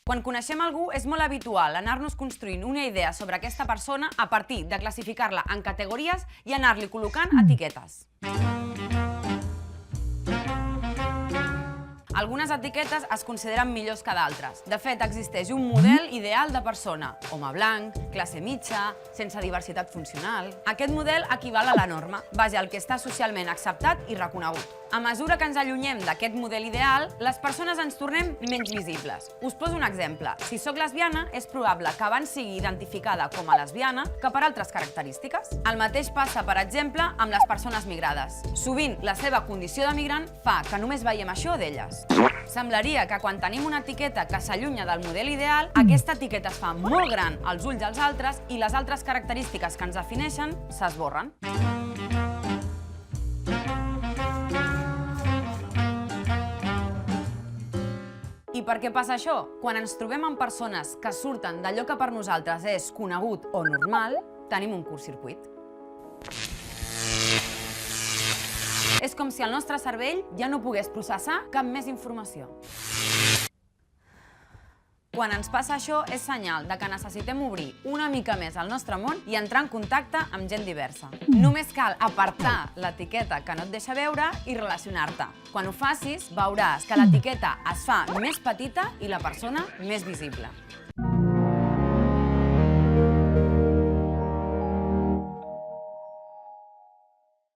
Quan coneixem algú, és molt habitual anar-nos construint una idea sobre aquesta persona a partir de classificar-la en categories i anar-li col·locant etiquetes. Algunes etiquetes es consideren millors que d'altres. De fet, existeix un model ideal de persona. Home blanc, classe mitja, sense diversitat funcional... Aquest model equival a la norma, vaja, el que està socialment acceptat i reconegut. A mesura que ens allunyem d'aquest model ideal, les persones ens tornem menys visibles. Us poso un exemple. Si sóc lesbiana, és probable que abans sigui identificada com a lesbiana que per altres característiques. El mateix passa, per exemple, amb les persones migrades. Sovint, la seva condició de migrant fa que només veiem això d'elles. Semblaria que quan tenim una etiqueta que s'allunya del model ideal, aquesta etiqueta es fa molt gran als ulls dels altres i les altres característiques que ens defineixen s'esborren. I per què passa això? Quan ens trobem amb persones que surten d'allò que per nosaltres és conegut o normal, tenim un curtcircuit. És com si el nostre cervell ja no pogués processar cap més informació. Quan ens passa això, és senyal de que necessitem obrir una mica més el nostre món i entrar en contacte amb gent diversa. Només cal apartar l'etiqueta que no et deixa veure i relacionar-te. Quan ho facis, veuràs que l'etiqueta es fa més petita i la persona més visible.